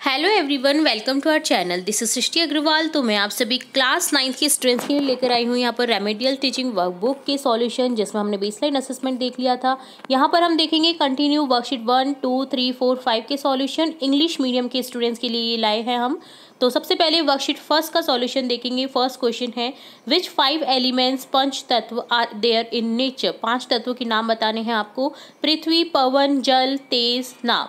Hello everyone, welcome to our channel. This is Srishti Agarwal. तो मैं आप सभी क्लास 9th की स्टूडेंट्स के लिए लेकर आई हूँ यहाँ पर रेमेडियल टीचिंग वर्कबुक के सॉल्यूशन, जिसमें हमने बेसलाइन असेसमेंट देख लिया था। यहाँ पर हम देखेंगे कंटिन्यू वर्कशीट 1, 2, 3, 4, 5 के सॉल्यूशन इंग्लिश मीडियम के स्टूडेंट्स के लिए ये लाए हैं हम। तो सबसे पहले वर्कशीट फर्स्ट का सॉल्यूशन देखेंगे। फर्स्ट क्वेश्चन है, विच 5 एलिमेंट्स पंच तत्व आर देयर इन नेचर। 5 तत्वों के नाम बताने हैं आपको। पृथ्वी, पवन, जल, तेज, नाव।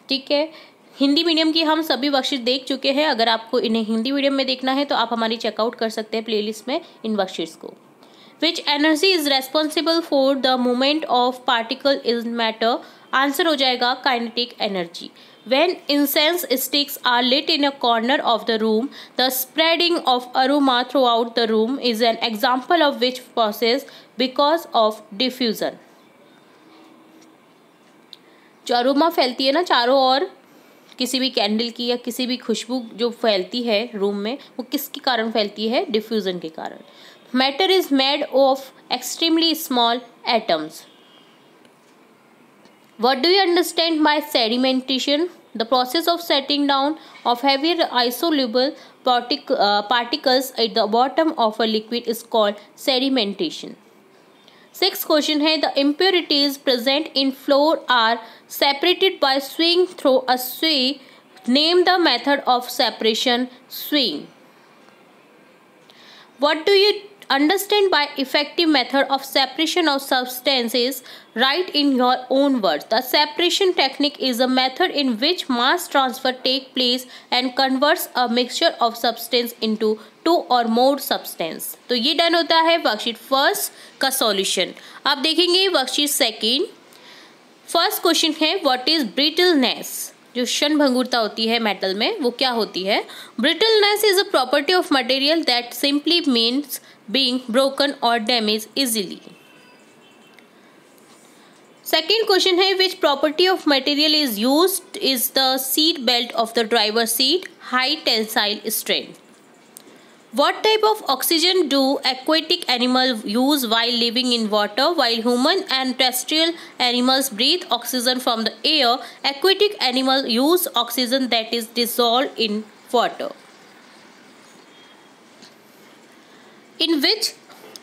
ठीक है, हिंदी मीडियम की हम सभी वर्कशीट देख चुके हैं। अगर आपको इन्हें हिंदी मीडियम में देखना है तो आप हमारी चेकआउट कर सकते हैं प्लेलिस्ट में इन वर्कशीट्स को। Which energy is responsible for the movement of particle in matter. Answer हो जाएगा kinetic energy. When incense sticks are lit in a corner of the room, the spreading of aroma throughout the room is an example of which process because of diffusion। जो aroma फैलती है ना चारों ओर किसी भी candle की या किसी भी खुशबू जो फैलती है रूम में, वो किसके कारण फैलती है? डिफ्यूजन के कारण। Matter is made of extremely small atoms. What do you understand by sedimentation? The process of setting down of heavier insoluble particles at the bottom of a liquid is called sedimentation. Sixth question है, the impurities present in flour are separated by swing through a sieve. Name the method of separation, swing. What do you understand by effective method of separation of substances? Write in your own words. The separation technique is a method in which mass transfer take place and converts a mixture of substance into two or more substance। तो ये done होता है worksheet first का solution. अब देखेंगे worksheet second. First question है, what is brittleness. जो क्षण भंगुरता होती है मेटल में, वो क्या होती है? Brittleness is a property of material that simply means being broken or damaged easily। Second question है, which property of material is used is the seat belt of the driver's seat, high tensile strength। What type of oxygen do aquatic animals use while living in water? While human and terrestrial animals breathe oxygen from the air, aquatic animals use oxygen that is dissolved in water। In which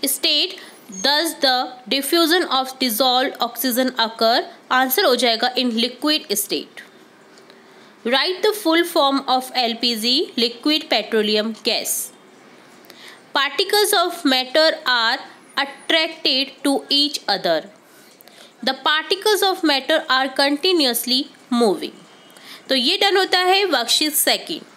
state does the diffusion of dissolved oxygen occur? Answer हो जाएगा in liquid state। Write the full form of LPG, liquid petroleum gas। Particles of matter are attracted to each other। The particles of matter are continuously moving। तो ये done होता है worksheet second.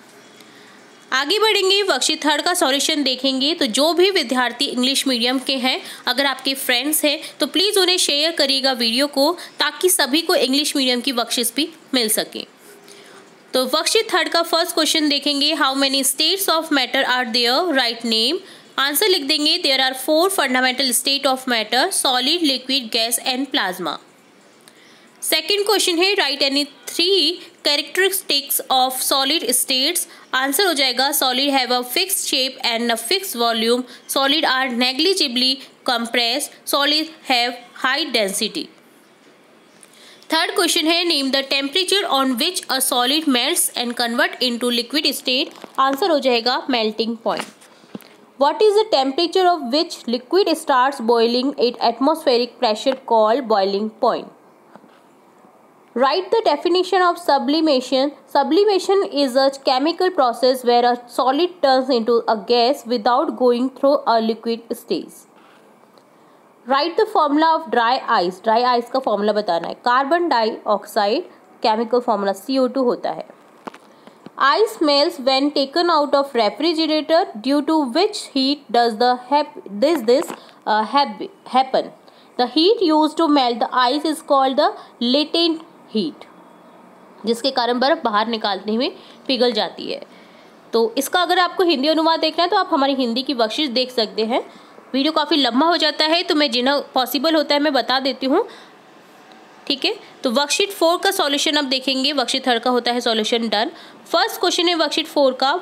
आगे बढ़ेंगे, worksheet third का solution देखेंगे। तो जो भी विद्यार्थी इंग्लिश मीडियम के हैं, अगर आपके फ्रेंड्स हैं तो प्लीज़ उन्हें शेयर करिएगा वीडियो को, ताकि सभी को इंग्लिश मीडियम की वर्कशीट्स भी मिल सकें। तो वर्कशीट थर्ड का फर्स्ट क्वेश्चन देखेंगे, how many states of matter are there, write name. Answer लिख देंगे, there are 4 fundamental state of matter, solid, liquid, gas and plasma. Second question है, write any 3 characteristics of solid states. Answer हो जाएगा, solid have a fixed shape and a fixed volume, solid are negligibly compressed, solid have high density. Third question है, name the temperature on which a solid melts and convert into liquid state. Answer हो जाएगा melting point. What is the temperature of which liquid starts boiling at atmospheric pressure called boiling point? Write the definition of sublimation. Sublimation is a chemical process where a solid turns into a gas without going through a liquid stage। Write the formula of dry ice. Dry ice का formula बताना है। Carbon dioxide chemical formula CO2 होता है। Ice melts when taken out of refrigerator, due to which heat does happen? The heat used to melt the ice is called the latent heat, जिसके कारण बर्फ बाहर निकालने में पिघल जाती है। तो इसका अगर आपको हिंदी अनुवाद देखना है तो आप हमारी हिंदी की वर्कशीट देख सकते हैं। वीडियो काफ़ी लंबा हो जाता है, तो मैं जिन्हें पॉसिबल होता है मैं बता देती हूँ। ठीक है, तो वर्कशीट 4 का सॉल्यूशन अब देखेंगे। वर्कशीट थर्ड का होता है सॉल्यूशन डन। फर्स्ट क्वेश्चन है वर्कशीट 4 का,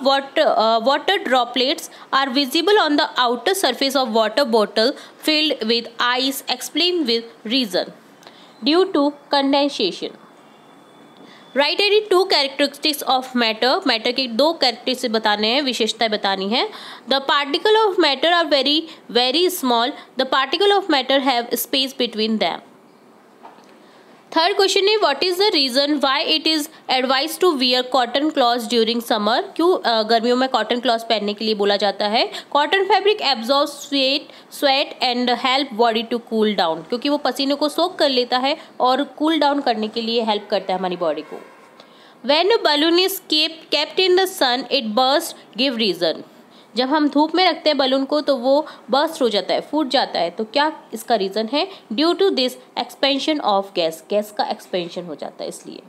water droplets are visible on the outer surface of water bottle filled with ice, explain with reason. Due to condensation. Write any 2 characteristics of matter, matter की 2 characteristics बताने हैं, विशेषताएं बतानी है। The particle of matter are very very small, the particle of matter have space between them. Third question है what is the reason why it is advise to wear cotton clothes during summer, क्यों गर्मियों में cotton clothes पहनने के लिए बोला जाता है। Cotton fabric absorb sweat and help body to cool down, क्योंकि वो पसीने को सोख कर लेता है और कूल डाउन करने के लिए हेल्प करता है हमारी बॉडी को। When a balloon is kept in the sun it burst, give reason. जब हम धूप में रखते हैं बलून को तो वो बर्स्ट हो जाता है, फूट जाता है, तो क्या इसका रीज़न है। Due to this expansion of gas, gas का एक्सपेंशन हो जाता है इसलिए।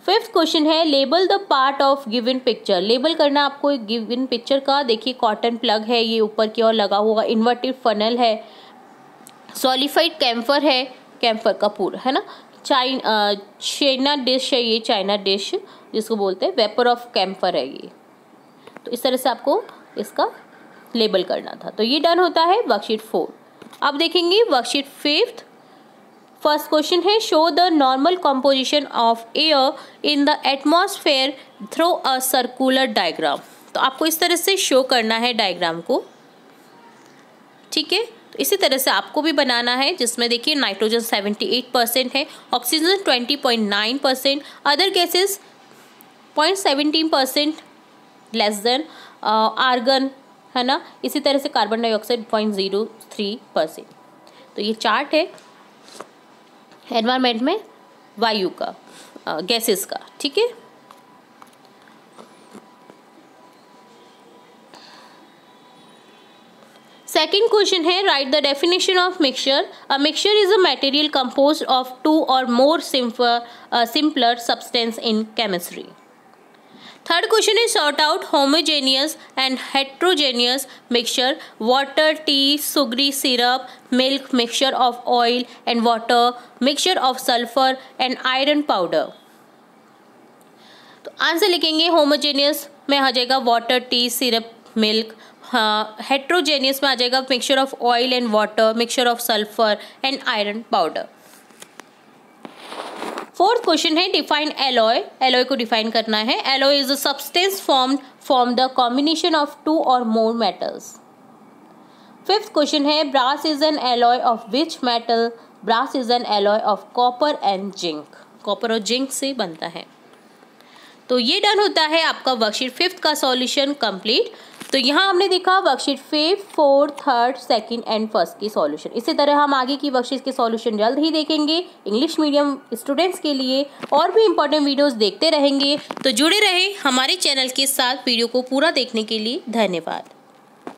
फिफ्थ क्वेश्चन है label the part of given picture, label करना आपको एक गिवन पिक्चर का। देखिए कॉटन प्लग है, ये ऊपर की ओर लगा हुआ, इन्वर्टेड फनल है, सॉलिफाइड कैम्फर है, कैम्फर का पूरा है ना, चाइना डिश है, ये चाइना डिश जिसको बोलते हैं, वेपर ऑफ कैम्फर है ये। तो इस तरह से आपको इसका लेबल करना था। तो ये डन होता है वर्कशीट 4। अब देखेंगे वर्कशीट 5। फर्स्ट क्वेश्चन है show the normal composition of air in the atmosphere through a circular diagram. तो आपको इस तरह से शो करना है डायग्राम को, ठीक है। तो इसी तरह से आपको भी बनाना है, जिसमें देखिए नाइट्रोजन 78% है, oxygen 20.9%, other gases 0.17% less than argon है ना, इसी तरह से कार्बन डाइऑक्साइड 0.03%। तो ये चार्ट है एनवायरनमेंट में वायु का, गैसेस का, ठीक है। सेकेंड क्वेश्चन है right the definition of mixture. A mixture is a material composed of 2 और more simpler substance in chemistry. Third question is sort out homogeneous and heterogeneous mixture, water, tea, sugary syrup, milk, mixture of oil and water, mixture of sulfur and iron powder। तो answer लिखेंगे homogeneous में आ जाएगा water, tea, syrup, milk. Heterogeneous में आ जाएगा mixture of oil and water, mixture of sulphur and iron powder. Fourth question है define alloy, alloy को डिफाइन करना है। Alloy is a substance form the combination of 2 और मोर मेटल्स। फिफ्थ क्वेश्चन है brass is an alloy of which metal. Brass is an alloy of copper and zinc, copper और zinc से बनता है। तो ये डन होता है आपका वर्कशीट 5 का सॉल्यूशन कंप्लीट। तो यहाँ हमने देखा वर्कशीट 5, 4, 3, 2 एंड 1 की सॉल्यूशन। इसी तरह हम आगे की वर्कशीट के सॉल्यूशन जल्द ही देखेंगे इंग्लिश मीडियम स्टूडेंट्स के लिए, और भी इंपॉर्टेंट वीडियोस देखते रहेंगे। तो जुड़े रहे हमारे चैनल के साथ। वीडियो को पूरा देखने के लिए धन्यवाद।